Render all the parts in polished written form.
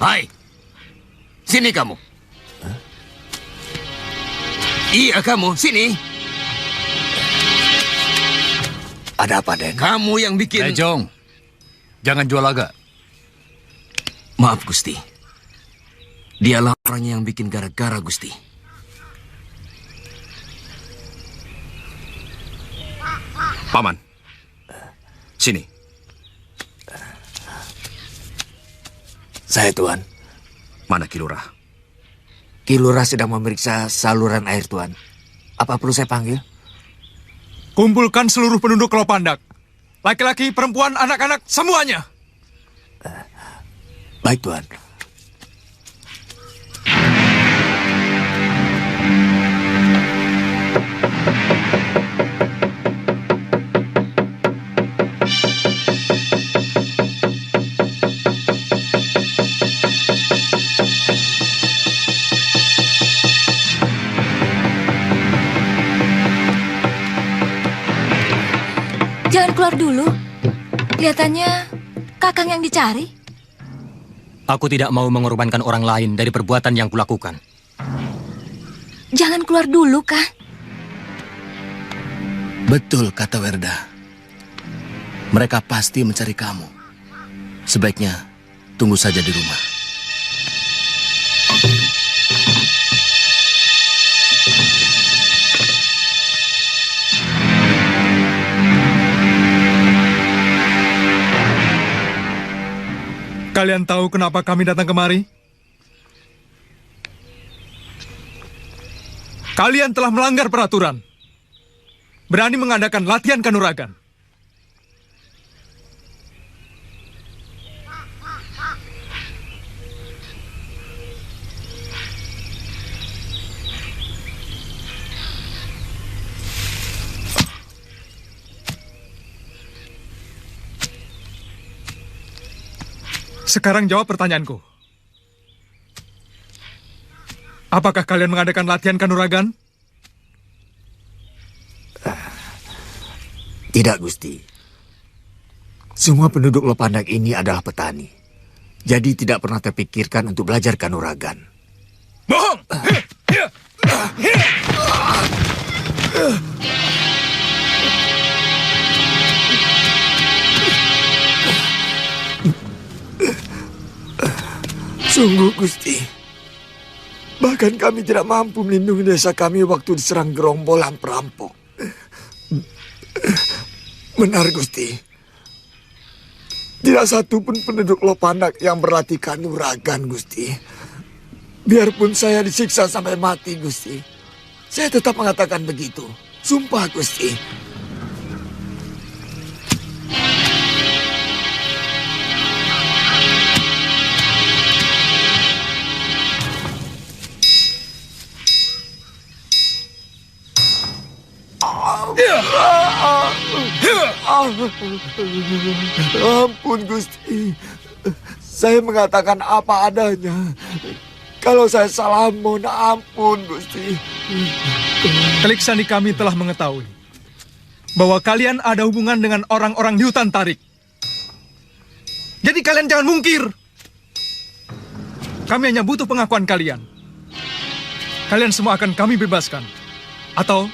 Hai, sini kamu. Iya kamu, sini. Ada apa, Den? Kamu yang bikin... Jong, jangan jual laga. Maaf, Gusti. Dialah orangnya yang bikin gara-gara, Gusti. Paman, sini. Saya, Tuan. Mana Ki Lurah? Ki Lurah sedang memeriksa saluran air, Tuan. Apa perlu saya panggil? Kumpulkan seluruh penduduk Lopandak. Laki-laki, perempuan, anak-anak, semuanya. Baik, Tuan. Jangan keluar dulu. Kelihatannya Kakang yang dicari. Aku tidak mau mengorbankan orang lain dari perbuatan yang kulakukan. Jangan keluar dulu, Kang. Betul kata Werda. Mereka pasti mencari kamu. Sebaiknya tunggu saja di rumah. Kalian tahu kenapa kami datang kemari? Kalian telah melanggar peraturan. Berani mengadakan latihan kanuragan. Sekarang jawab pertanyaanku. Apakah kalian mengadakan latihan kanuragan? Tidak, Gusti. Semua penduduk Lopandak ini adalah petani. Jadi tidak pernah terpikirkan untuk belajar kanuragan. Bohong! Sungguh, Gusti. Bahkan kami tidak mampu melindungi desa kami waktu diserang gerombolan perampok. Benar, Gusti. Tidak satu pun penduduk Lopandak yang berlatih kanuragan, Gusti. Biarpun saya disiksa sampai mati, Gusti. Saya tetap mengatakan begitu. Sumpah, Gusti. Ampun, Gusti. Saya mengatakan apa adanya. Kalau saya salah, mohon ampun, Gusti. Telik Sandi kami telah mengetahui bahwa kalian ada hubungan dengan orang-orang di hutan tarik. Jadi kalian jangan mungkir. Kami hanya butuh pengakuan kalian. Kalian semua akan kami bebaskan. Atau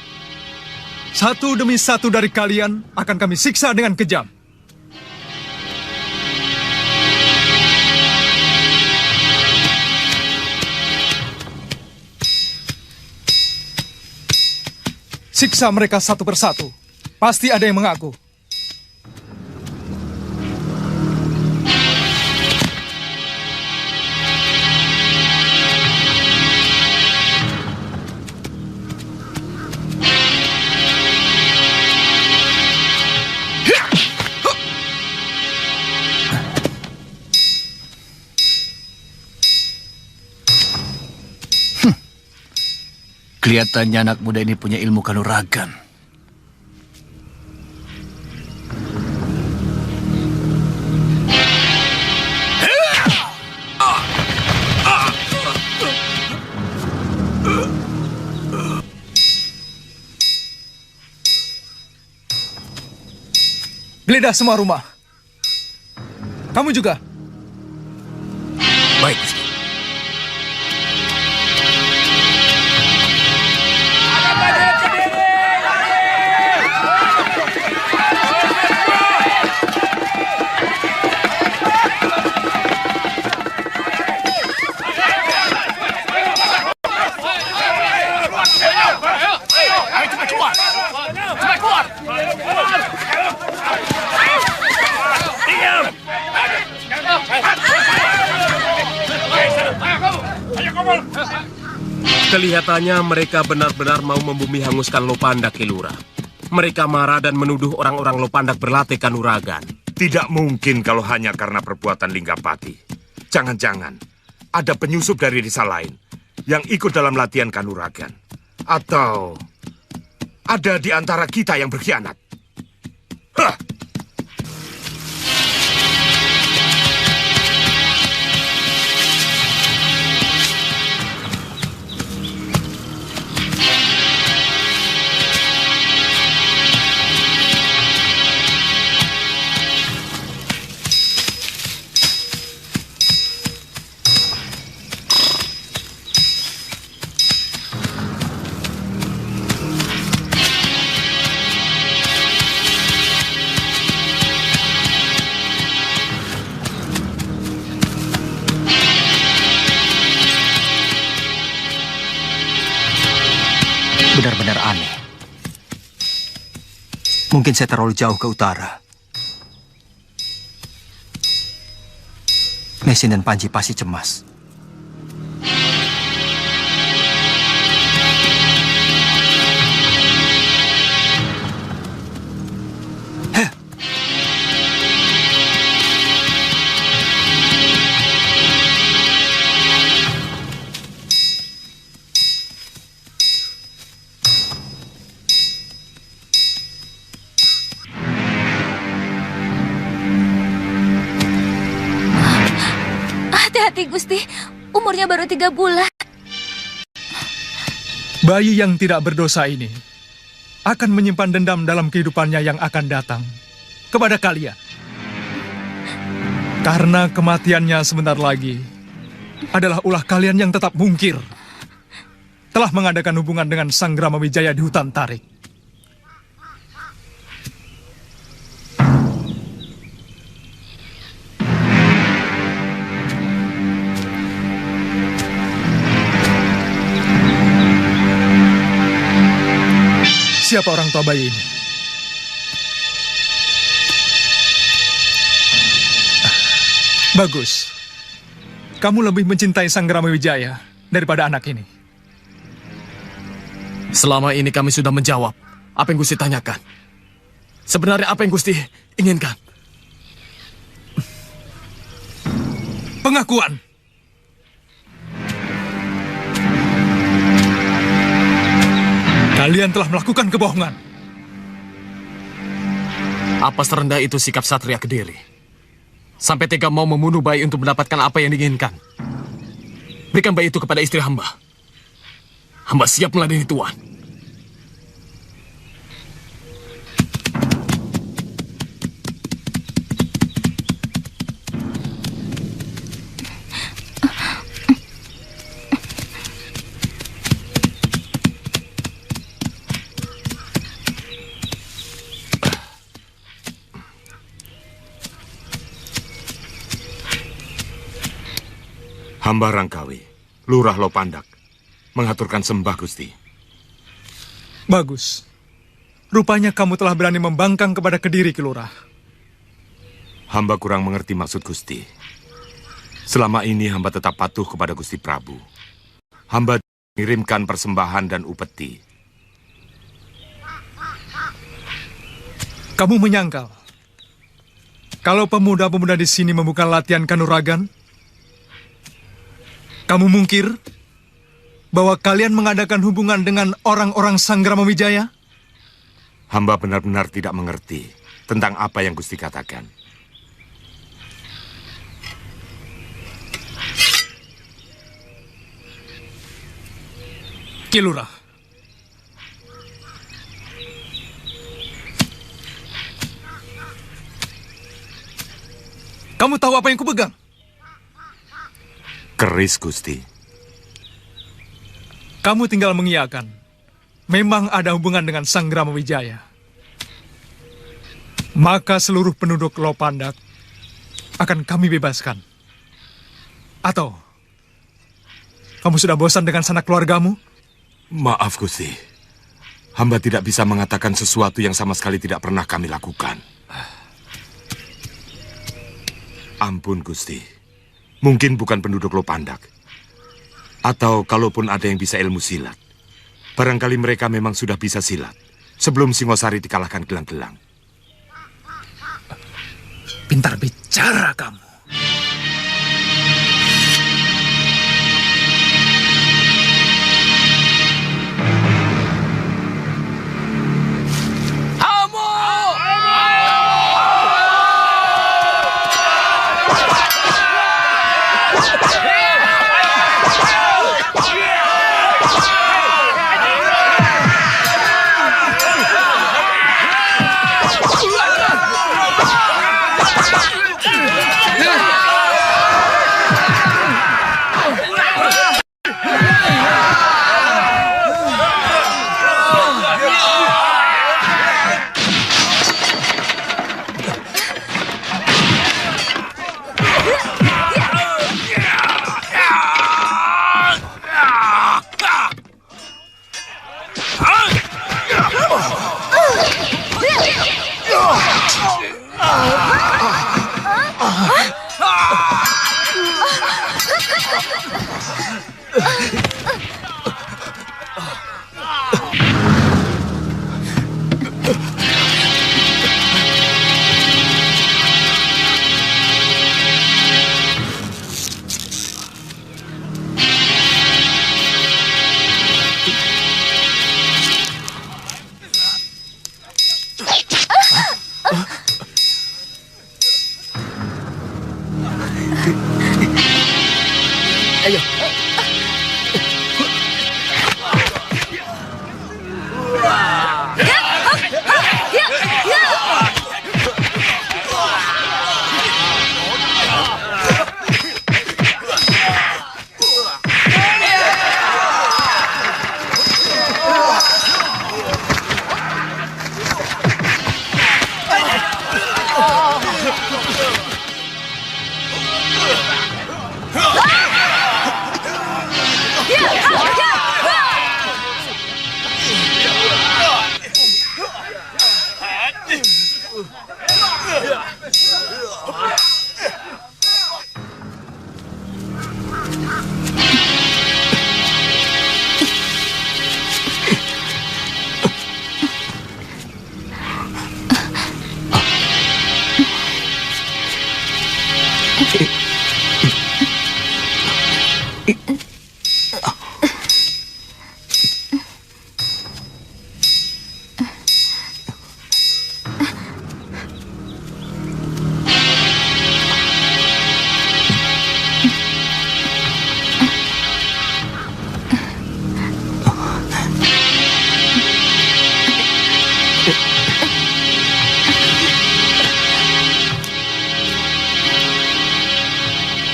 satu demi satu dari kalian akan kami siksa dengan kejam. Siksa mereka satu persatu. Pasti ada yang mengaku. Kelihatannya anak muda ini punya ilmu kanuragan. Geledah semua rumah. Kamu juga. Baik, Gusti. Kelihatannya mereka benar-benar mau membumi hanguskan Lopandak, Kilura. Mereka marah dan menuduh orang-orang Lopandak berlatih kanuragan. Tidak mungkin kalau hanya karena perbuatan Linggapati. Jangan-jangan ada penyusup dari desa lain yang ikut dalam latihan kanuragan. Atau ada di antara kita yang berkhianat. Hah! Benar-benar aneh. Mungkin saya terlalu jauh ke utara. Mesin dan Panji pasti cemas. Hati-hati, Gusti. Umurnya baru 3 bulan. Bayi yang tidak berdosa ini akan menyimpan dendam dalam kehidupannya yang akan datang kepada kalian. Karena kematiannya sebentar lagi adalah ulah kalian yang tetap mungkir telah mengadakan hubungan dengan Sang Gramawijaya di hutan tarik. Siapa orang tua bayi ini? Bagus. Kamu lebih mencintai Sang Gramawijaya daripada anak ini. Selama ini kami sudah menjawab apa yang Gusti tanyakan. Sebenarnya apa yang Gusti inginkan? Pengakuan. Kalian telah melakukan kebohongan. Apa serendah itu sikap Satria Kediri? Sampai tega mau membunuh bayi untuk mendapatkan apa yang diinginkan. Berikan bayi itu kepada istri hamba. Hamba siap meladeni Tuan. Hamba Rangkawi, Lurah Lopandak, mengaturkan sembah Gusti. Bagus. Rupanya kamu telah berani membangkang kepada Kediri, Ki Lurah. Hamba kurang mengerti maksud Gusti. Selama ini hamba tetap patuh kepada Gusti Prabu. Hamba mengirimkan persembahan dan upeti. Kamu menyangkal kalau pemuda-pemuda di sini membuka latihan kanuragan? Kamu mungkir bahwa kalian mengadakan hubungan dengan orang-orang Sanggrama Wijaya? Hamba benar-benar tidak mengerti tentang apa yang Gusti katakan. Ki Lurah, kamu tahu apa yang kupegang? Keris, Gusti. Kamu tinggal mengiyakan. Memang ada hubungan dengan Sanggrama Wijaya. Maka seluruh penduduk Lopandak akan kami bebaskan. Atau kamu sudah bosan dengan sanak keluargamu? Maaf, Gusti. Hamba tidak bisa mengatakan sesuatu yang sama sekali tidak pernah kami lakukan. Ampun, Gusti. Mungkin bukan penduduk Lopandak. Atau kalaupun ada yang bisa ilmu silat, barangkali mereka memang sudah bisa silat sebelum Singosari dikalahkan gelang-gelang. Pintar bicara kamu.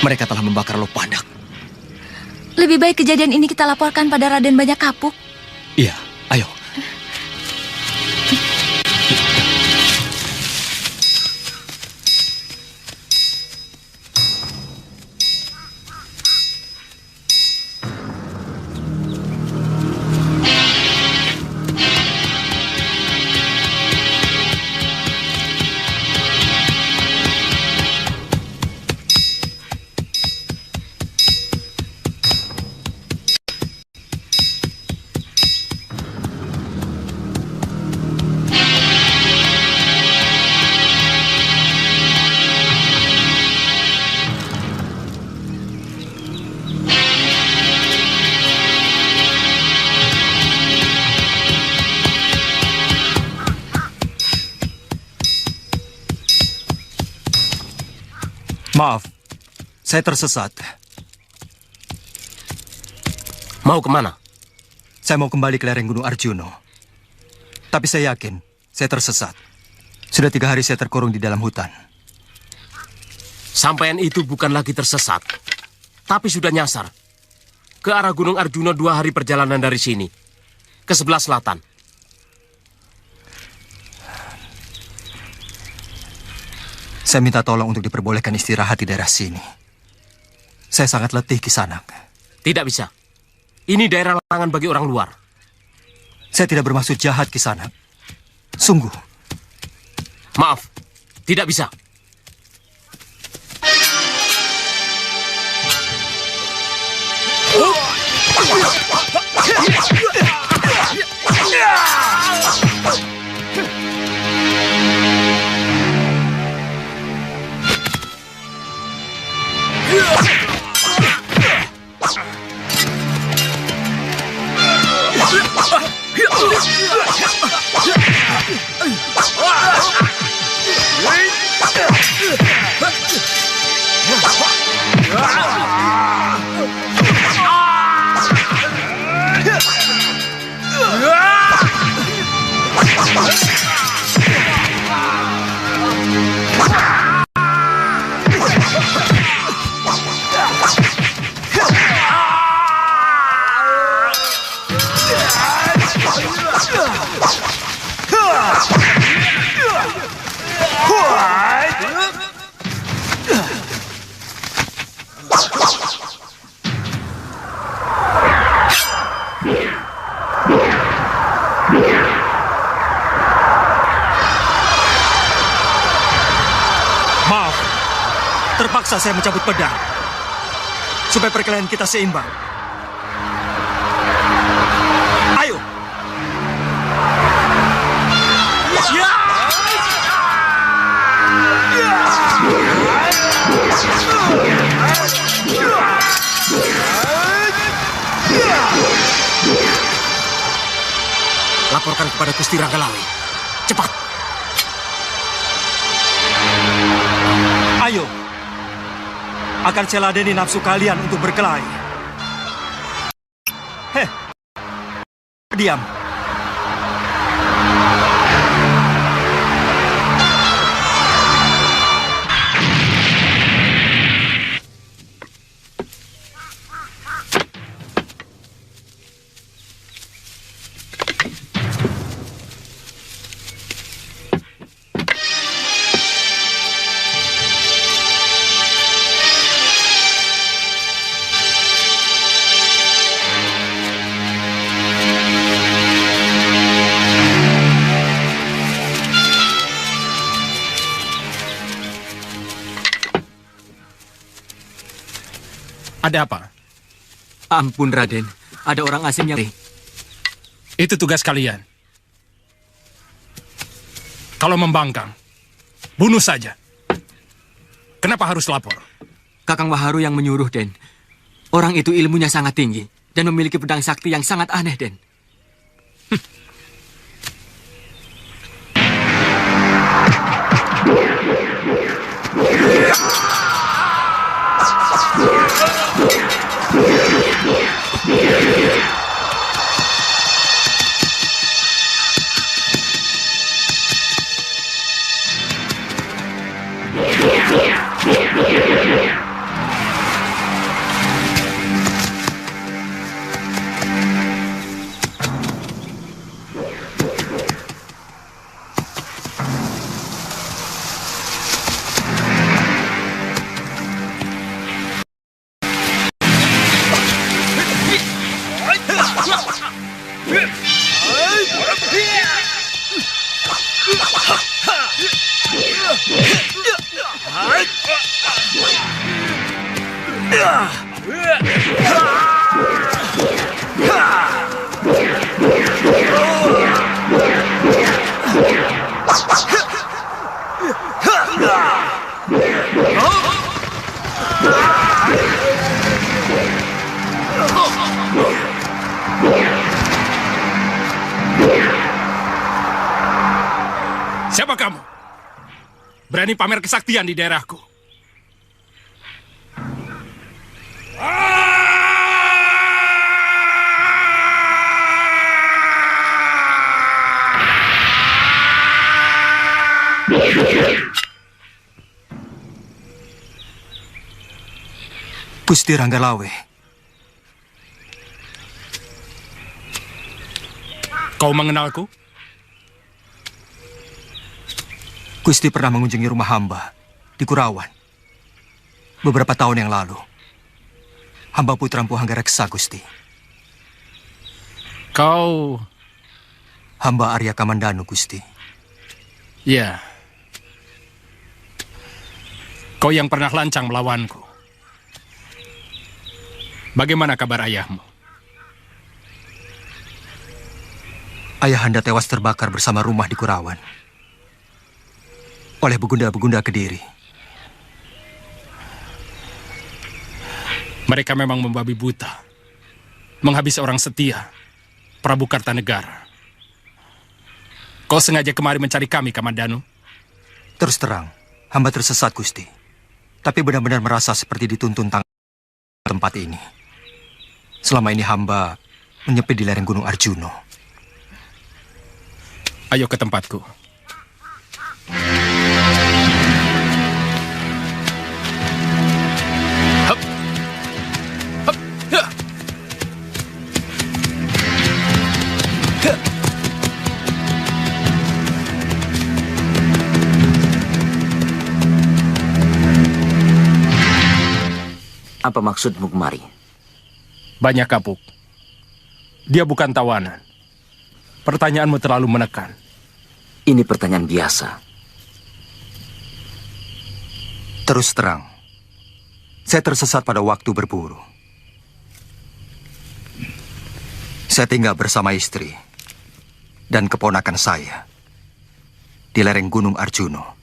Mereka telah membakar Lopandak. Lebih baik kejadian ini kita laporkan pada Raden Banyak Kapuk. Iya, ayo. Maaf, saya tersesat. Mau kemana? Saya mau kembali ke lereng Gunung Arjuno. Tapi saya yakin, saya tersesat. Sudah 3 hari saya terkurung di dalam hutan. Sampaian itu bukan lagi tersesat, tapi sudah nyasar. Ke arah Gunung Arjuno 2 hari perjalanan dari sini. Ke sebelah selatan. Saya minta tolong untuk diperbolehkan istirahat di daerah sini. Saya sangat letih, Kisanak. Tidak bisa. Ini daerah larangan bagi orang luar. Saya tidak bermaksud jahat, Kisanak. Sungguh. Maaf, tidak bisa. Maaf, terpaksa saya mencabut pedang supaya perkelahian kita seimbang. Ayo. Laporkan kepada Gusti Ranggalawe. Cepat. Ayo. Akan saya ladeni nafsu kalian untuk berkelahi. Heh. Diam. Ada apa? Ampun, Raden. Ada orang asing yang... Itu tugas kalian. Kalau membangkang, bunuh saja. Kenapa harus lapor? Kakang Waharu yang menyuruh, Den. Orang itu ilmunya sangat tinggi dan memiliki pedang sakti yang sangat aneh, Den. Siapa kamu? Berani pamer kesaktian di daerahku? Gusti Ranggalawe, Kau mengenalku? Gusti pernah mengunjungi rumah hamba di Kurawan beberapa tahun yang lalu. Hamba putra Empu Hanggareksa, Gusti. Kau... Hamba Arya Kamandanu, Gusti. Ya. Kau yang pernah lancang melawanku. Bagaimana kabar ayahmu? Ayahanda tewas terbakar bersama rumah di Kurawan oleh begunda-begunda Kediri. Mereka memang membabi buta, menghabisi orang setia, Prabu Kartanegara. Kau sengaja kemari mencari kami, Kamandanu? Terus terang, hamba tersesat, Gusti. Tapi benar-benar merasa seperti dituntun tempat ini. Selama ini hamba menyepi di lereng Gunung Arjuno. Ayo ke tempatku. Apa maksudmu kemari? Banyak kapuk. Dia bukan tawanan. Pertanyaanmu terlalu menekan. Ini pertanyaan biasa. Terus terang, saya tersesat pada waktu berburu. Saya tinggal bersama istri dan keponakan saya di lereng Gunung Arjuno.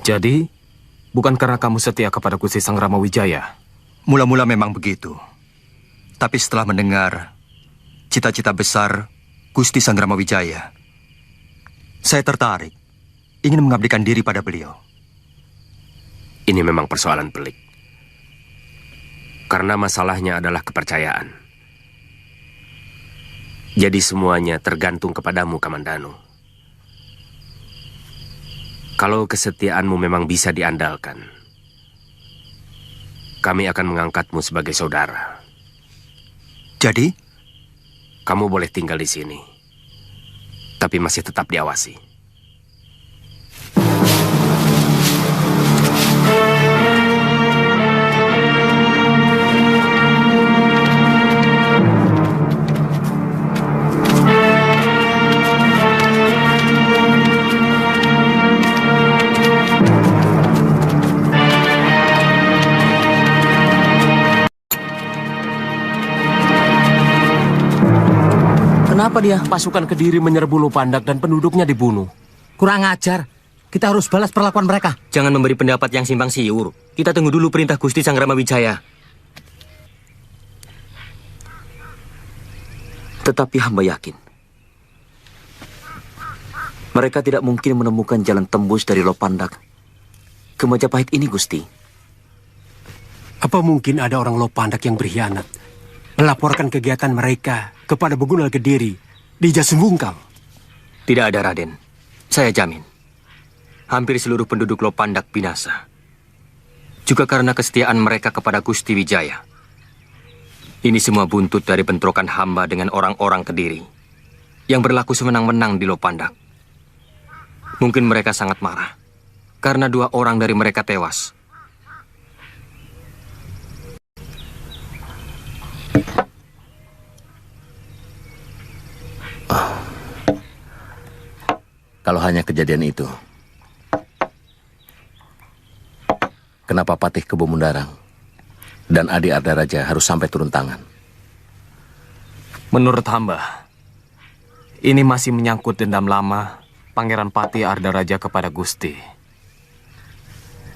Jadi, bukan karena kamu setia kepada Gusti Sang Ramawijaya? Mula-mula memang begitu. Tapi setelah mendengar cita-cita besar Gusti Sang Ramawijaya, saya tertarik, ingin mengabdikan diri pada beliau. Ini memang persoalan pelik. Karena masalahnya adalah kepercayaan. Jadi semuanya tergantung kepadamu, Kamandanu. Kalau kesetiaanmu memang bisa diandalkan, kami akan mengangkatmu sebagai saudara. Jadi? Kamu boleh tinggal di sini, tapi masih tetap diawasi. Kenapa dia? Pasukan Kediri menyerbu Lopandak dan penduduknya dibunuh. Kurang ajar. Kita harus balas perlakuan mereka. Jangan memberi pendapat yang simpang siur. Kita tunggu dulu perintah Gusti Sang Ramawijaya. Tetapi hamba yakin mereka tidak mungkin menemukan jalan tembus dari Lopandak ke Majapahit ini, Gusti. Apa mungkin ada orang Lopandak yang berkhianat melaporkan kegiatan mereka kepada Begunda Kediri di Jasumbungkal? Tidak ada, Raden. Saya jamin. Hampir seluruh penduduk Lopandak binasa. Juga karena kesetiaan mereka kepada Gusti Wijaya. Ini semua buntut dari bentrokan hamba dengan orang-orang Kediri yang berlaku semenang-menang di Lopandak. Mungkin mereka sangat marah karena 2 orang dari mereka tewas. Kalau hanya kejadian itu, kenapa Patih Kebo Mundarang dan Adi Ardaraja harus sampai turun tangan. Menurut hamba, ini masih menyangkut dendam lama Pangeran Pati Ardaraja kepada Gusti.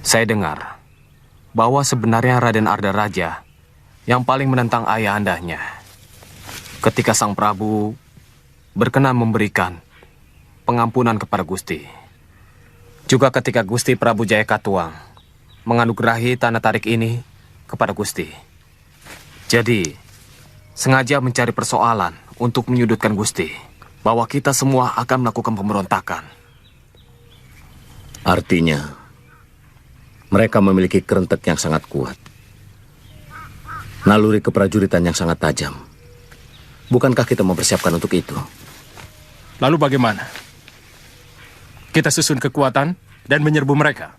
Saya dengar bahwa sebenarnya Raden Ardaraja yang paling menentang ayahandanya ketika Sang Prabu berkenan memberikan pengampunan kepada Gusti. Juga ketika Gusti Prabu Jayakatwang menganugerahi tanda tarik ini kepada Gusti. Jadi, sengaja mencari persoalan untuk menyudutkan Gusti, bahwa kita semua akan melakukan pemberontakan. Artinya, mereka memiliki kerentek yang sangat kuat. Naluri keprajuritan yang sangat tajam. Bukankah kita mempersiapkan untuk itu? Lalu bagaimana? Kita susun kekuatan dan menyerbu mereka.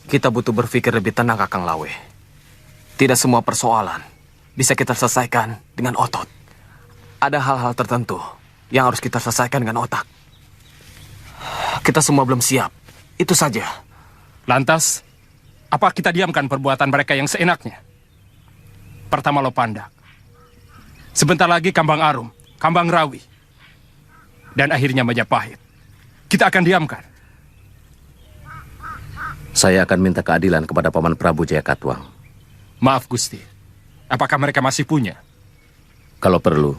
Kita butuh berpikir lebih tenang, Kakang Lawe. Tidak semua persoalan bisa kita selesaikan dengan otot. Ada hal-hal tertentu yang harus kita selesaikan dengan otak. Kita semua belum siap. Itu saja. Lantas, apa kita diamkan perbuatan mereka yang seenaknya? Pertama Lopandak. Sebentar lagi Kambang Arum, Kambang Rawi. Dan akhirnya Majapahit. Kita akan diamkan. Saya akan minta keadilan kepada Paman Prabu Jayakatwang. Maaf Gusti, apakah mereka masih punya? Kalau perlu,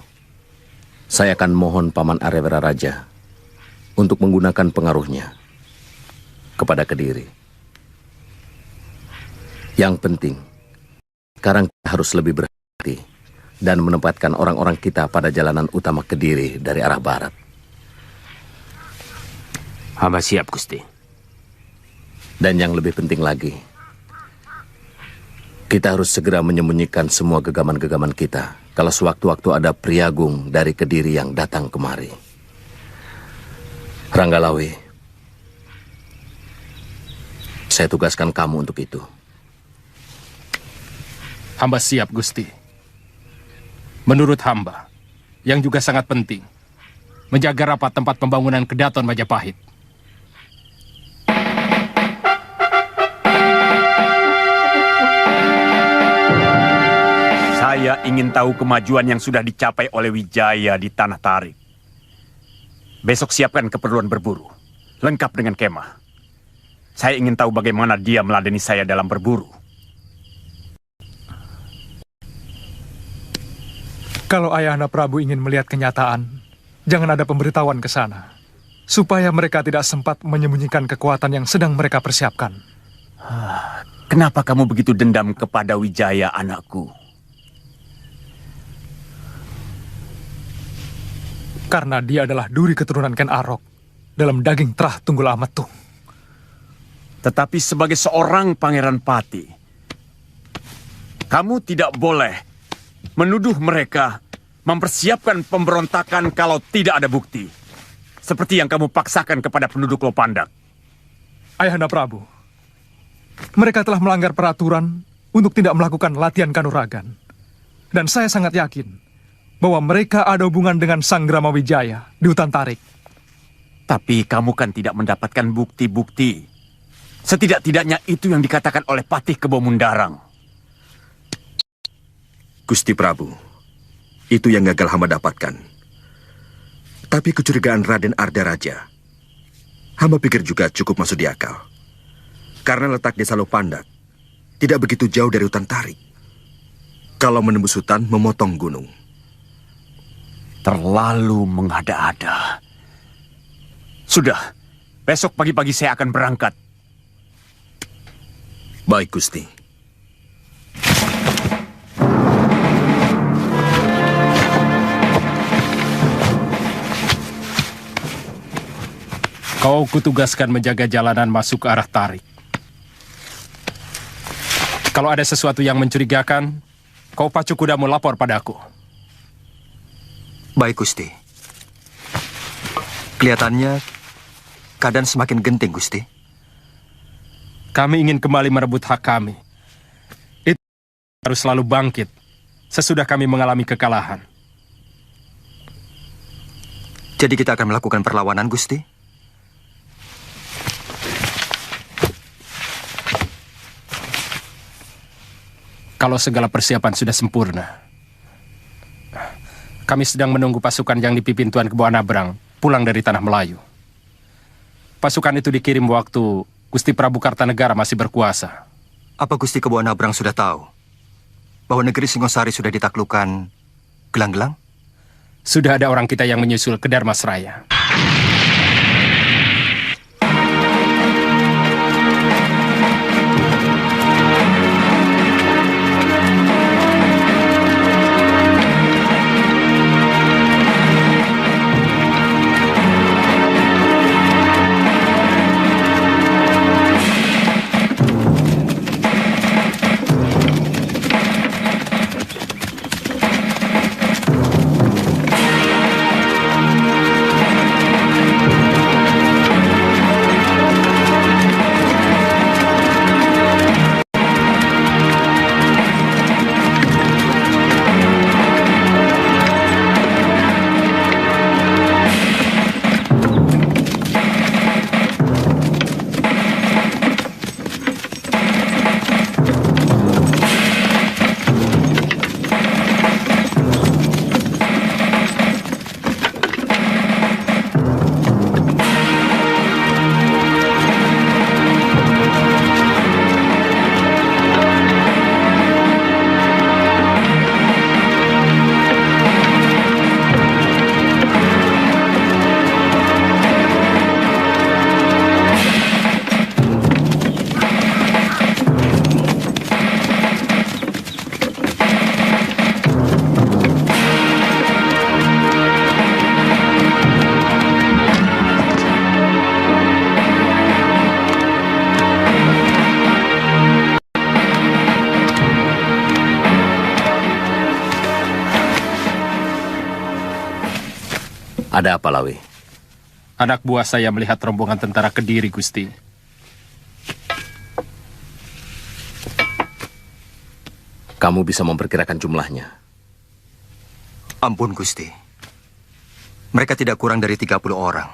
saya akan mohon Paman Arevera Raja untuk menggunakan pengaruhnya kepada Kediri. Yang penting, sekarang kita harus lebih berhati dan menempatkan orang-orang kita pada jalanan utama Kediri dari arah barat. Hamba siap, Gusti. Dan yang lebih penting lagi, kita harus segera menyembunyikan semua gegaman-gegaman kita kalau sewaktu-waktu ada Priagung dari Kediri yang datang kemari. Ranggalawe, saya tugaskan kamu untuk itu. Hamba siap, Gusti. Menurut hamba, yang juga sangat penting, menjaga rapat tempat pembangunan Kedaton Majapahit. Saya ingin tahu kemajuan yang sudah dicapai oleh Wijaya di Tanah Tarik. Besok siapkan keperluan berburu, lengkap dengan kemah. Saya ingin tahu bagaimana dia meladeni saya dalam berburu. Kalau Ayahanda Prabu ingin melihat kenyataan, jangan ada pemberitahuan ke sana, supaya mereka tidak sempat menyembunyikan kekuatan yang sedang mereka persiapkan. Kenapa kamu begitu dendam kepada Wijaya, anakku? Karena dia adalah duri keturunan Ken Arok dalam daging Trah Tunggul Ametung. Tetapi sebagai seorang Pangeran Pati, kamu tidak boleh menuduh mereka mempersiapkan pemberontakan kalau tidak ada bukti. Seperti yang kamu paksakan kepada penduduk Lopandak. Ayahanda Prabu, mereka telah melanggar peraturan untuk tidak melakukan latihan kanuragan. Dan saya sangat yakin bahwa mereka ada hubungan dengan Sang Gramawijaya di hutan Tarik. Tapi kamu kan tidak mendapatkan bukti-bukti. Setidak-tidaknya itu yang dikatakan oleh Patih Kebo Mundarang. Gusti Prabu, itu yang gagal hamba dapatkan. Tapi kecurigaan Raden Ardaraja, hamba pikir juga cukup masuk di akal. Karena letak desa Lopandak tidak begitu jauh dari hutan Tarik. Kalau menembus hutan, memotong gunung. Terlalu mengada-ada. Sudah, besok pagi-pagi saya akan berangkat. Baik, Gusti. Kau kutugaskan menjaga jalanan masuk ke arah Tarik. Kalau ada sesuatu yang mencurigakan, kau pacu kudamu lapor padaku. Baik, Gusti. Kelihatannya keadaan semakin genting, Gusti. Kami ingin kembali merebut hak kami. Itu harus selalu bangkit sesudah kami mengalami kekalahan. Jadi kita akan melakukan perlawanan, Gusti? Kalau segala persiapan sudah sempurna, kami sedang menunggu pasukan yang dipimpin Tuan Kebo Anabrang pulang dari Tanah Melayu. Pasukan itu dikirim waktu Gusti Prabu Kartanegara masih berkuasa. Apa Gusti Kebo Anabrang sudah tahu bahwa negeri Singosari sudah ditaklukkan gelang-gelang? Sudah ada orang kita yang menyusul ke Dharmasraya. Ada apa, Lawi? Anak buah saya melihat rombongan tentara Kediri, Gusti. Kamu bisa memperkirakan jumlahnya? Ampun, Gusti. Mereka tidak kurang dari 30 orang.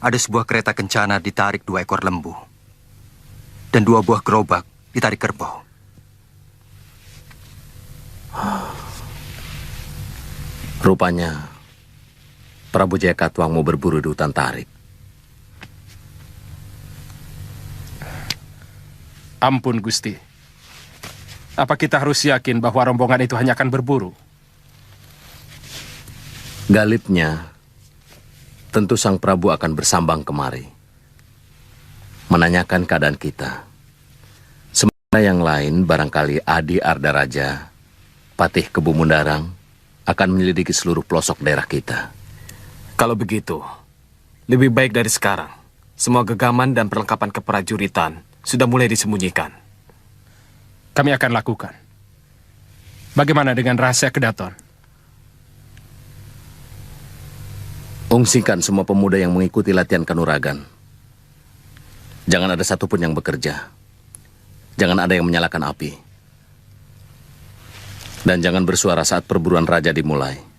Ada sebuah kereta kencana ditarik 2 ekor lembu. Dan 2 buah gerobak ditarik kerbau. Rupanya Prabu Jaya Katuang mau berburu di hutan Tarik. Ampun, Gusti. Apa kita harus yakin bahwa rombongan itu hanya akan berburu? Galipnya, tentu Sang Prabu akan bersambang kemari, menanyakan keadaan kita. Sementara yang lain, barangkali Adi Ardaraja, Patih Kebu Mundarang, akan menyelidiki seluruh pelosok daerah kita. Kalau begitu, lebih baik dari sekarang. Semua gegaman dan perlengkapan keprajuritan sudah mulai disembunyikan. Kami akan lakukan. Bagaimana dengan rahasia Kedaton? Ungsikan semua pemuda yang mengikuti latihan kanuragan. Jangan ada satupun yang bekerja. Jangan ada yang menyalakan api. Dan jangan bersuara saat perburuan raja dimulai.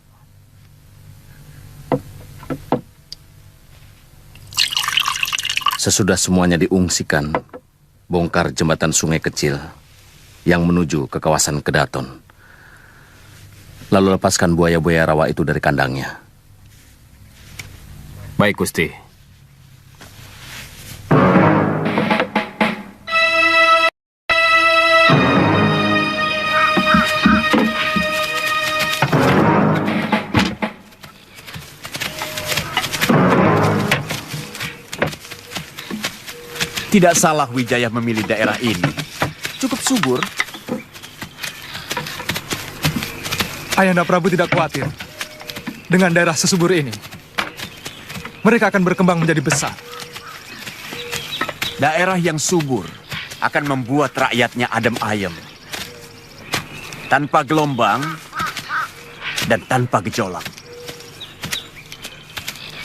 Sesudah semuanya diungsikan, bongkar jembatan sungai kecil yang menuju ke kawasan Kedaton. Lalu lepaskan buaya-buaya rawa itu dari kandangnya. Baik, Gusti. Tidak salah Wijaya memilih daerah ini. Cukup subur. Ayahanda Prabu tidak khawatir dengan daerah sesubur ini. Mereka akan berkembang menjadi besar. Daerah yang subur akan membuat rakyatnya adem ayem. Tanpa gelombang dan tanpa gejolak.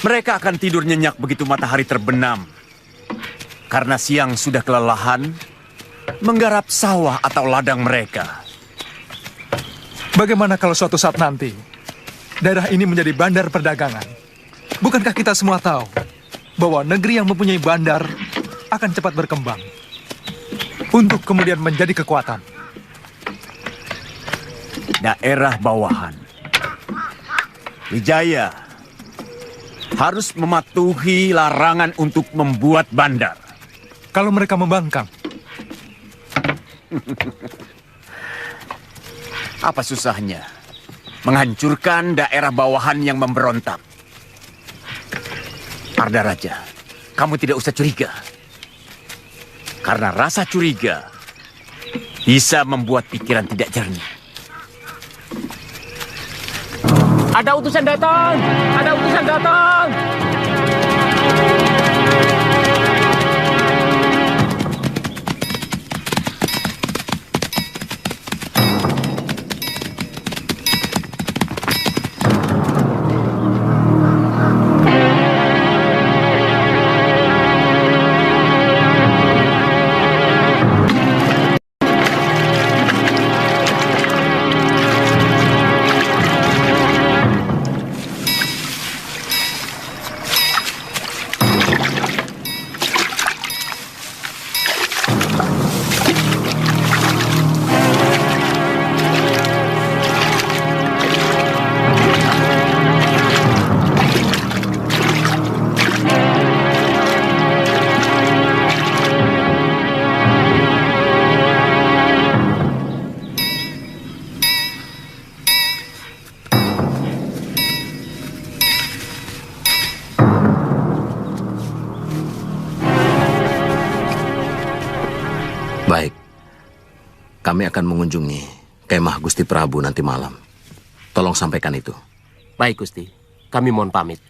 Mereka akan tidur nyenyak begitu matahari terbenam. Karena siang sudah kelelahan menggarap sawah atau ladang mereka. Bagaimana kalau suatu saat nanti daerah ini menjadi bandar perdagangan? Bukankah kita semua tahu bahwa negeri yang mempunyai bandar akan cepat berkembang untuk kemudian menjadi kekuatan? daerah bawahan. Wijaya harus mematuhi larangan untuk membuat bandar. Kalau mereka membangkang, apa susahnya menghancurkan daerah bawahan yang memberontak? Ardaraja, kamu tidak usah curiga. Karena rasa curiga bisa membuat pikiran tidak jernih. Ada utusan datang! Ada utusan datang! Baik, kami akan mengunjungi kemah Gusti Prabu nanti malam. Tolong sampaikan itu. Baik, Gusti. Kami mohon pamit.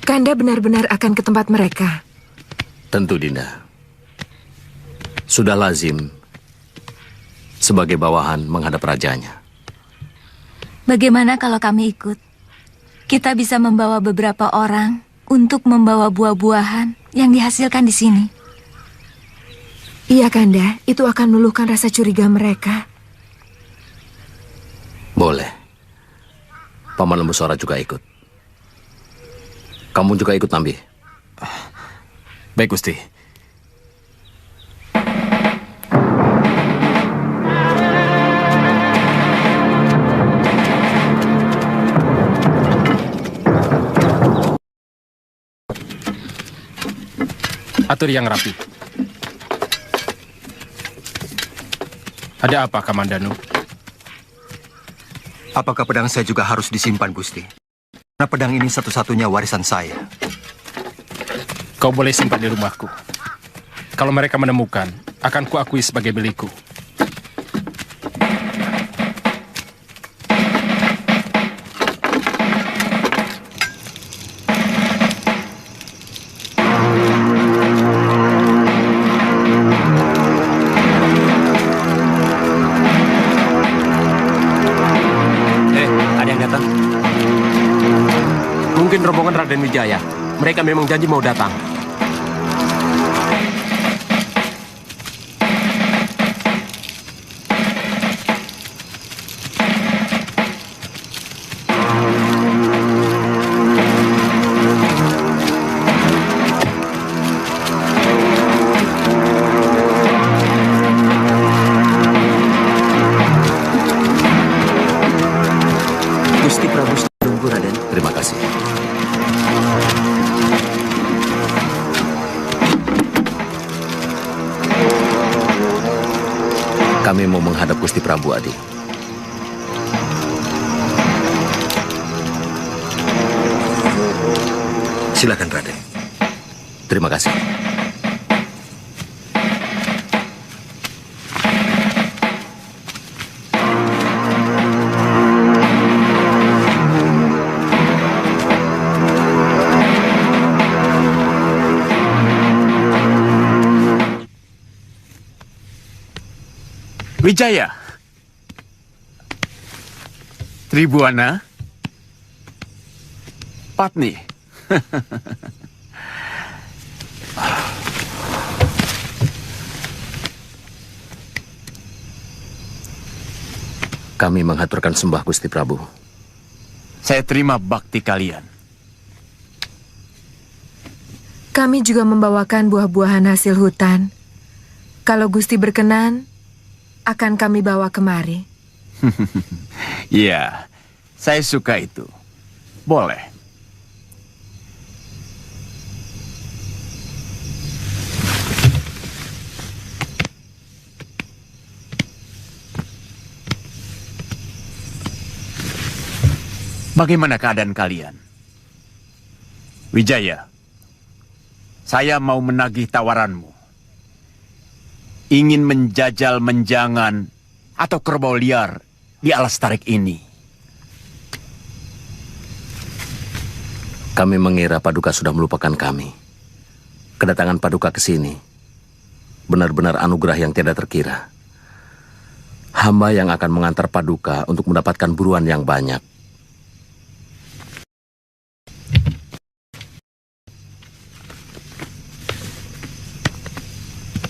Kanda benar-benar akan ke tempat mereka. Tentu, Dinda. Sudah lazim sebagai bawahan menghadap rajanya. Bagaimana kalau kami ikut? Kita bisa membawa beberapa orang untuk membawa buah-buahan yang dihasilkan di sini. Iya, Kanda. Itu akan meluluhkan rasa curiga mereka. Boleh. Paman Lembu Sora juga ikut. Kamu juga ikut, Nambi? Baik, Gusti. Atur yang rapi. Ada apa, Kamandanu? Apakah pedang saya juga harus disimpan, Gusti? Karena pedang ini satu-satunya warisan saya. Kau boleh simpan di rumahku. Kalau mereka menemukan, akan kuakui sebagai milikku. Mungkin rombongan Raden Wijaya. Mereka memang janji mau datang. Gusti Prabu tunggu, Raden. Terima kasih. Kami mau menghadap Gusti Prabu, Adi. Silakan, Raden. Terima kasih. Wijaya, Tribuana, Patni. Kami menghaturkan sembah Gusti Prabu. Saya terima bakti kalian. Kami juga membawakan buah-buahan hasil hutan. Kalau Gusti berkenan, akan kami bawa kemari. Iya, saya suka itu. Boleh. Bagaimana keadaan kalian? Wijaya, saya mau menagih tawaranmu. Ingin menjajal menjangan atau kerbau liar di Alas Tarik ini. Kami mengira Paduka sudah melupakan kami. Kedatangan Paduka ke sini benar-benar anugerah yang tidak terkira. Hamba yang akan mengantar Paduka untuk mendapatkan buruan yang banyak.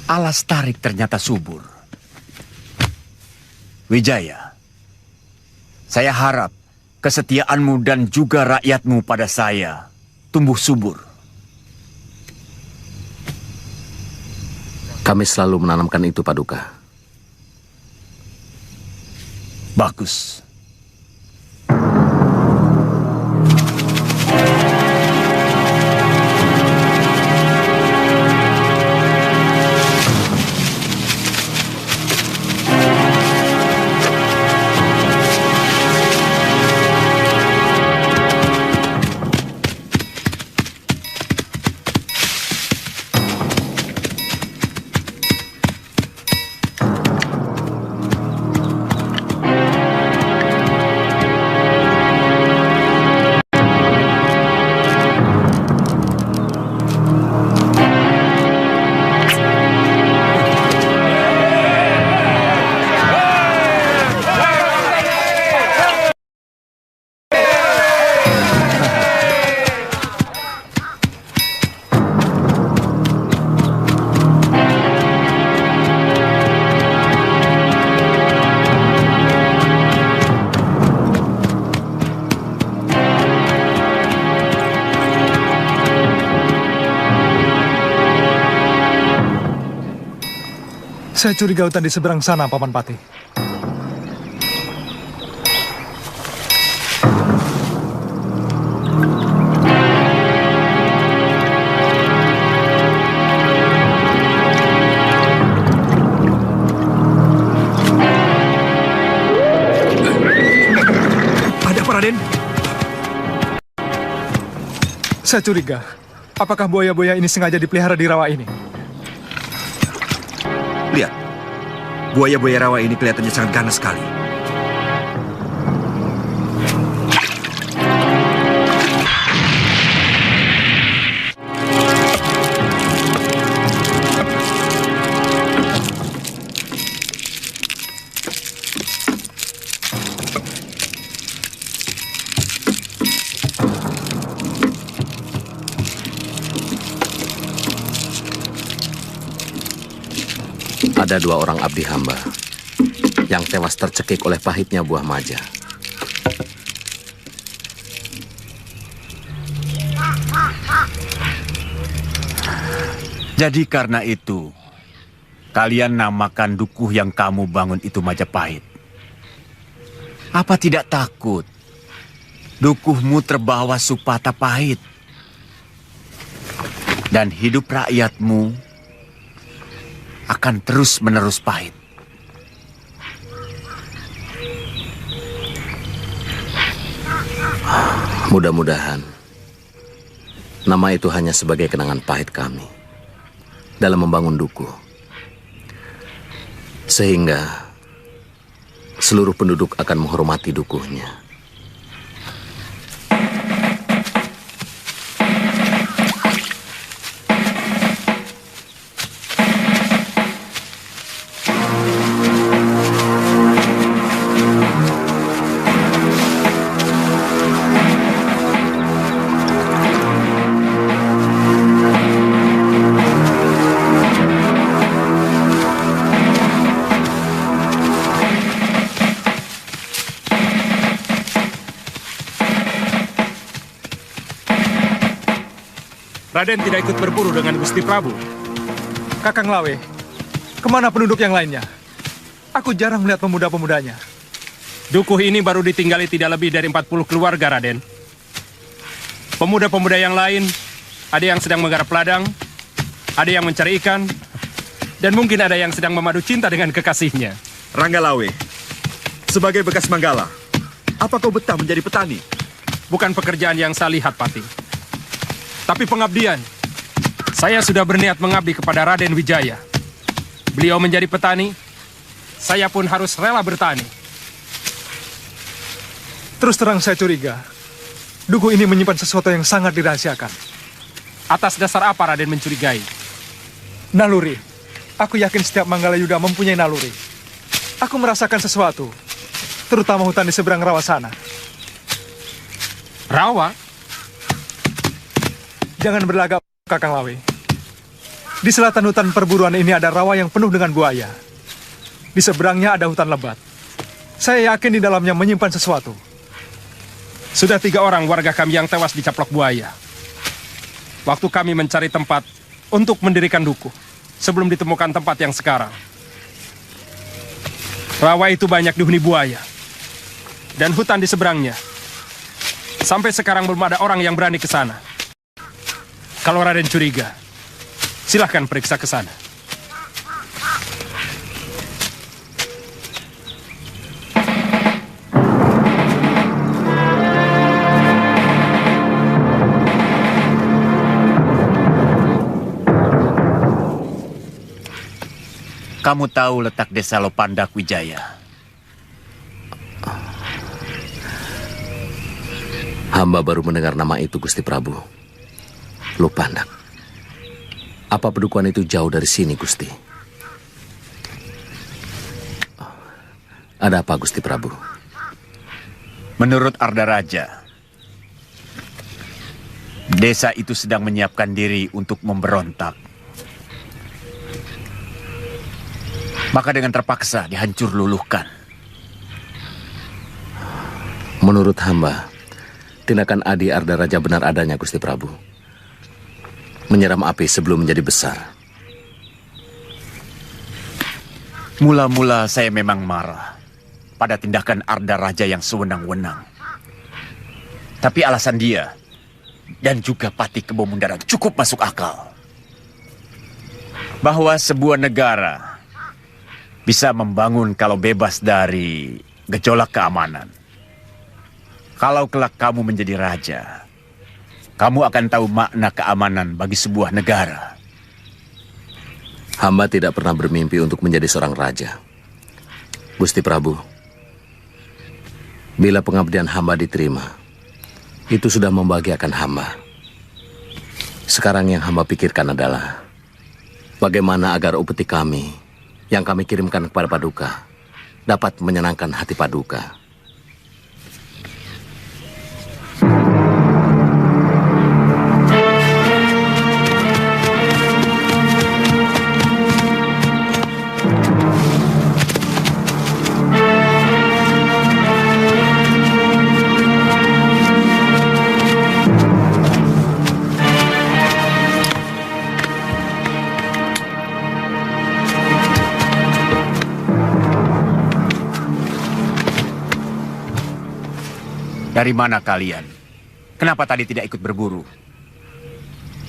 Alas Tarik ternyata subur. Wijaya, saya harap kesetiaanmu dan juga rakyatmu pada saya tumbuh subur. Kami selalu menanamkan itu, Paduka. Bagus. Saya curiga hutan di seberang sana, Paman Pati. Ada apa, Raden? Saya curiga, apakah buaya-buaya ini sengaja dipelihara di rawa ini? Lihat, buaya-buaya rawa ini kelihatannya sangat ganas sekali. Ada 2 orang abdi hamba yang tewas tercekik oleh pahitnya buah maja. Jadi karena itu, kalian namakan dukuh yang kamu bangun itu Majapahit. Apa tidak takut dukuhmu terbawa supata pahit dan hidup rakyatmu akan terus-menerus pahit? Mudah-mudahan nama itu hanya sebagai kenangan pahit kami dalam membangun dukuh, sehingga seluruh penduduk akan menghormati dukuhnya. Raden tidak ikut berburu dengan Gusti Prabu. Kakang Lawe, kemana penduduk yang lainnya? Aku jarang melihat pemuda-pemudanya. Dukuh ini baru ditinggali tidak lebih dari 40 keluarga, Raden. Pemuda-pemuda yang lain, ada yang sedang menggarap ladang, ada yang mencari ikan, dan mungkin ada yang sedang memadu cinta dengan kekasihnya. Rangga Lawe, sebagai bekas Manggala, apa kau betah menjadi petani? Bukan pekerjaan yang saya lihat, Pati. Tapi pengabdian. Saya sudah berniat mengabdi kepada Raden Wijaya. Beliau menjadi petani, saya pun harus rela bertani. Terus terang saya curiga, Dukuh ini menyimpan sesuatu yang sangat dirahasiakan. Atas dasar apa Raden mencurigai? Naluri. Aku yakin setiap Manggala Yuda mempunyai naluri. Aku merasakan sesuatu, terutama hutan di seberang rawa sana. Rawa? Jangan berlagak, Kakang Lawe. Di selatan hutan perburuan ini ada rawa yang penuh dengan buaya. Di seberangnya ada hutan lebat. Saya yakin di dalamnya menyimpan sesuatu. Sudah 3 orang warga kami yang tewas dicaplok buaya. Waktu kami mencari tempat untuk mendirikan dukuh, sebelum ditemukan tempat yang sekarang. Rawa itu banyak dihuni buaya. Dan hutan di seberangnya. Sampai sekarang belum ada orang yang berani ke sana. Kalau Raden curiga, silahkan periksa ke sana. Kamu tahu letak desa Lopandak, Wijaya? Hamba baru mendengar nama itu, Gusti Prabu. Lopandak. Apa pedukuhan itu jauh dari sini, Gusti? Ada apa, Gusti Prabu? Menurut Arda Raja, desa itu sedang menyiapkan diri untuk memberontak. Maka dengan terpaksa dihancur luluhkan. Menurut hamba, tindakan Adi Arda Raja benar adanya, Gusti Prabu. Menyeram api sebelum menjadi besar. Mula-mula saya memang marah pada tindakan Arda Raja yang sewenang-wenang. Tapi alasan dia dan juga Pati Kebo Mundaran cukup masuk akal. Bahwa sebuah negara bisa membangun kalau bebas dari gejolak keamanan. Kalau kelak kamu menjadi raja, kamu akan tahu makna keamanan bagi sebuah negara. Hamba tidak pernah bermimpi untuk menjadi seorang raja. Gusti Prabu, bila pengabdian hamba diterima, itu sudah membahagiakan hamba. Sekarang yang hamba pikirkan adalah bagaimana agar upeti kami yang kami kirimkan kepada Paduka dapat menyenangkan hati Paduka. Dari mana kalian? Kenapa tadi tidak ikut berburu?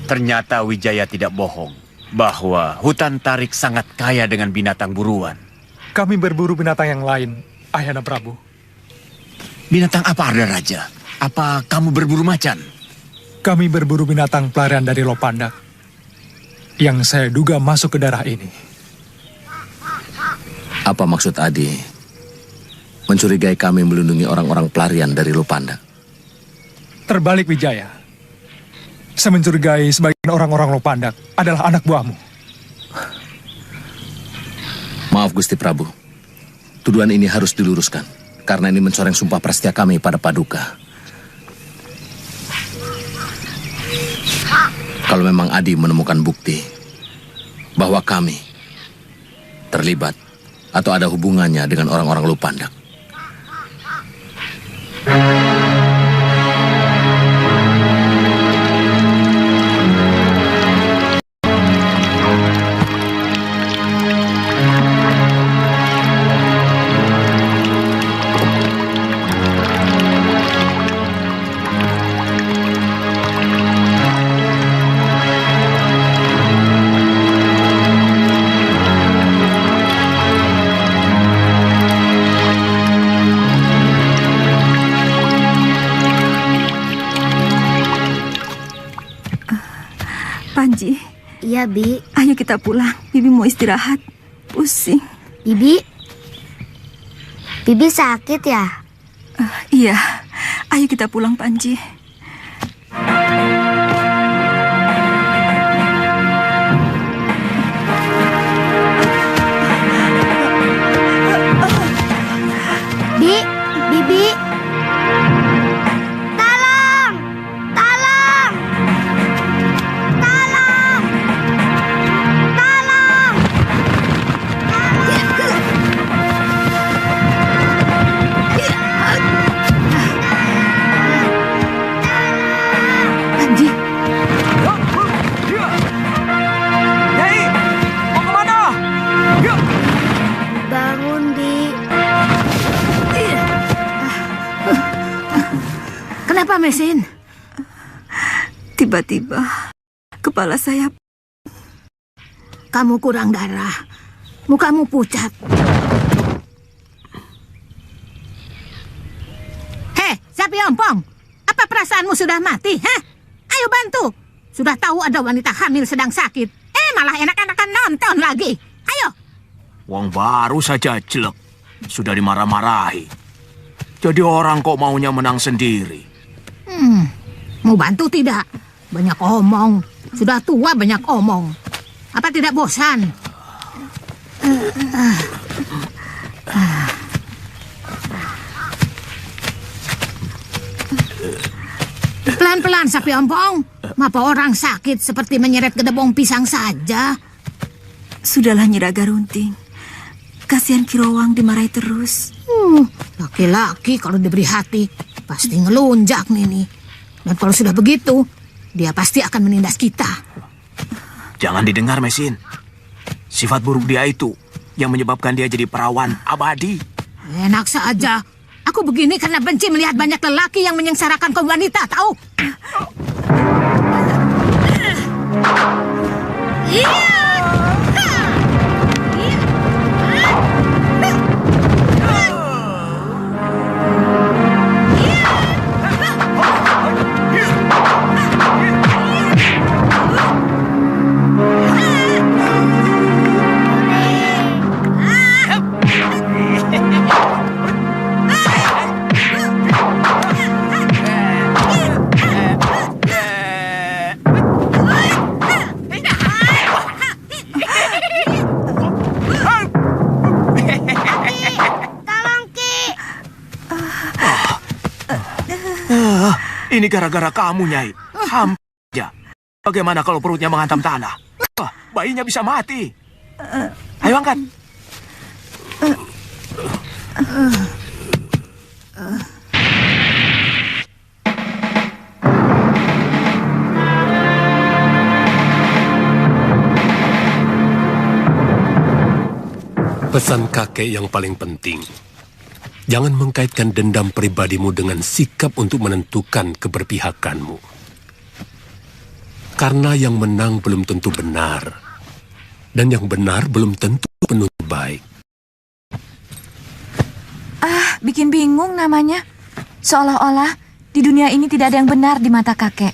Ternyata Wijaya tidak bohong bahwa hutan Tarik sangat kaya dengan binatang buruan. Kami berburu binatang yang lain, Ayahanda Prabu. Binatang apa, Arda Raja? Apa kamu berburu macan? Kami berburu binatang pelarian dari Lopandak yang saya duga masuk ke daerah ini. Apa maksud Adi mencurigai kami melindungi orang-orang pelarian dari Lopandak? Terbalik, Wijaya. Saya mencurigai sebagian orang-orang Lopandak adalah anak buahmu. Maaf, Gusti Prabu. Tuduhan ini harus diluruskan, karena ini mencoreng sumpah prasetya kami pada Paduka. Kalau memang Adi menemukan bukti bahwa kami terlibat atau ada hubungannya dengan orang-orang Lopandak, Panji. Iya, Bi. Ayo kita pulang. Bibi mau istirahat. Pusing. Bibi? Bibi sakit ya? Iya. Ayo kita pulang, Panji. Bibi. Tolong! Tolong! Tolong! Tolong! Panji. Nyai, mau kemana? Bangun, Di. Kenapa, Mesin? Tiba-tiba kepala saya. Kamu kurang darah. Mukamu pucat. Hei, Sapi Ompong. Apa perasaanmu sudah mati? Hah? Ayo bantu. Sudah tahu ada wanita hamil sedang sakit. Malah enak-enakan nonton lagi. Ayo. Wong baru saja jelek. Sudah dimarah-marahi. Jadi orang kok maunya menang sendiri. Mau bantu tidak? Banyak omong. Sudah tua banyak omong. Apa tidak bosan? Pelan-pelan, Sapi Ompong. Mapa orang sakit seperti menyeret gedebong pisang saja. Sudahlah, Nyi Raga Runting. Kasihan Kirowang dimarahi terus. Laki-laki kalau diberi hati pasti ngelunjak nih. Dan kalau sudah begitu, dia pasti akan menindas kita. Jangan didengar, Mesin. Sifat buruk dia itu yang menyebabkan dia jadi perawan abadi. Enak saja. Aku begini karena benci melihat banyak lelaki yang menyengsarakan kaum wanita, tahu? Ini gara-gara kamu, Nyai. Hampir. Bagaimana kalau perutnya menghantam tanah? Bayinya bisa mati. Ayo angkat. Pesan kakek yang paling penting. Jangan mengkaitkan dendam pribadimu dengan sikap untuk menentukan keberpihakanmu. Karena yang menang belum tentu benar. Dan yang benar belum tentu penuh baik. Bikin bingung namanya. Seolah-olah di dunia ini tidak ada yang benar di mata kakek.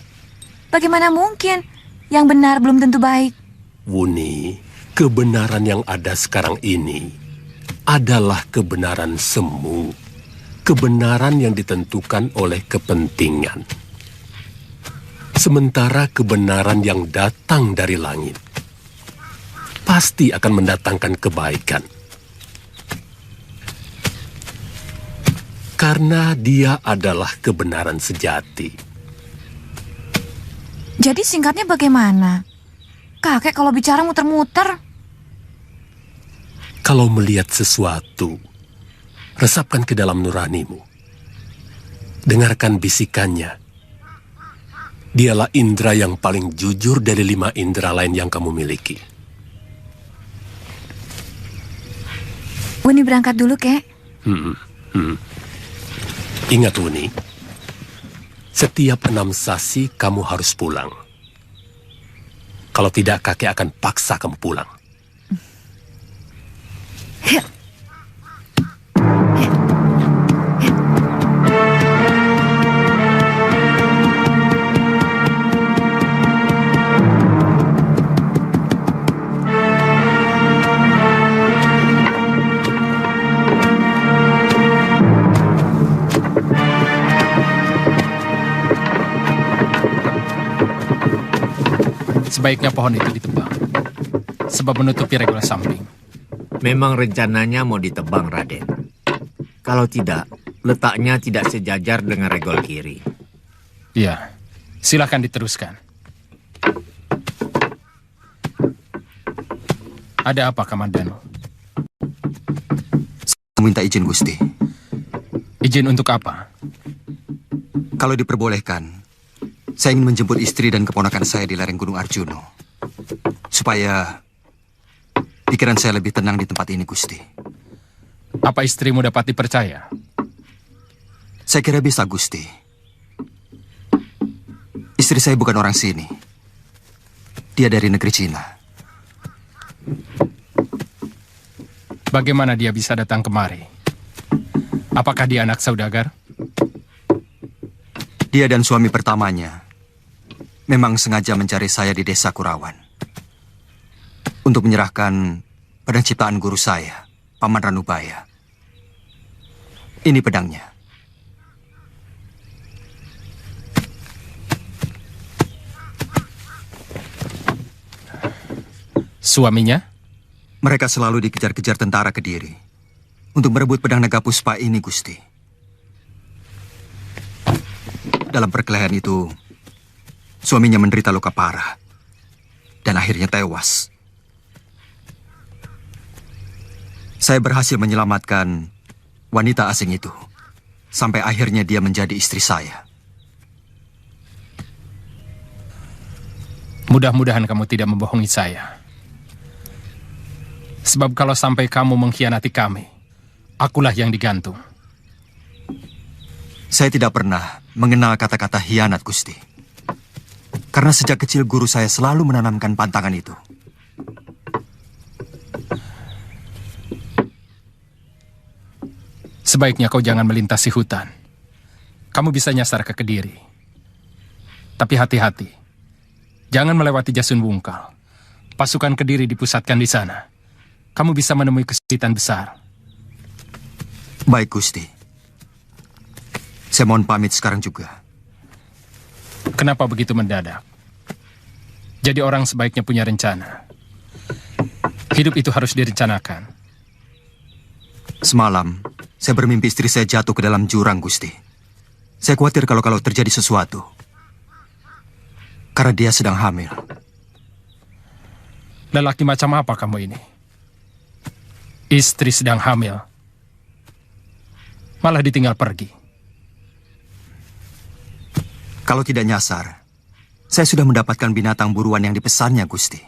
Bagaimana mungkin yang benar belum tentu baik? Wuni, kebenaran yang ada sekarang ini adalah kebenaran semu, kebenaran yang ditentukan oleh kepentingan. Sementara kebenaran yang datang dari langit pasti akan mendatangkan kebaikan. Karena dia adalah kebenaran sejati. Jadi singkatnya bagaimana? Kakek kalau bicara muter-muter. Kalau melihat sesuatu, resapkan ke dalam nuranimu. Dengarkan bisikannya. Dialah indera yang paling jujur dari 5 indera lain yang kamu miliki. Wuni berangkat dulu, Kek. Ingat, Wuni. Setiap 6 sasi kamu harus pulang. Kalau tidak, kakek akan paksa kamu pulang. Sebaiknya pohon itu ditebang, sebab menutupi regol samping. Memang rencananya mau ditebang, Raden. Kalau tidak, letaknya tidak sejajar dengan regol kiri. Iya, silakan diteruskan. Ada apa, Kamandano? Minta izin, Gusti. Izin untuk apa? Kalau diperbolehkan, saya ingin menjemput istri dan keponakan saya di lereng Gunung Arjuno. Supaya pikiran saya lebih tenang di tempat ini, Gusti. Apa istrimu dapat dipercaya? Saya kira bisa, Gusti. Istri saya bukan orang sini. Dia dari negeri Cina. Bagaimana dia bisa datang kemari? Apakah dia anak saudagar? Dia dan suami pertamanya memang sengaja mencari saya di desa Kurawan untuk menyerahkan pedang ciptaan guru saya, Paman Ranubaya. Ini pedangnya. Suaminya? Mereka selalu dikejar-kejar tentara Kediri untuk merebut pedang naga puspa ini, Gusti. Dalam perkelahian itu, suaminya menderita luka parah dan akhirnya tewas. Saya berhasil menyelamatkan wanita asing itu sampai akhirnya dia menjadi istri saya. Mudah-mudahan kamu tidak membohongi saya. Sebab kalau sampai kamu mengkhianati kami, akulah yang digantung. Saya tidak pernah mengenal kata-kata hianat, Gusti. Karena sejak kecil guru saya selalu menanamkan pantangan itu. Sebaiknya kau jangan melintasi hutan. Kamu bisa nyasar ke Kediri. Tapi hati-hati. Jangan melewati Jasun Wungkal. Pasukan Kediri dipusatkan di sana. Kamu bisa menemui kesulitan besar. Baik, Gusti. Saya mohon pamit sekarang juga. Kenapa begitu mendadak? Jadi orang sebaiknya punya rencana. Hidup itu harus direncanakan. Semalam, saya bermimpi istri saya jatuh ke dalam jurang, Gusti. Saya khawatir kalau terjadi sesuatu. Karena dia sedang hamil. Lelaki macam apa kamu ini? Istri sedang hamil. Malah ditinggal pergi. Kalau tidak nyasar, saya sudah mendapatkan binatang buruan yang dipesannya, Gusti.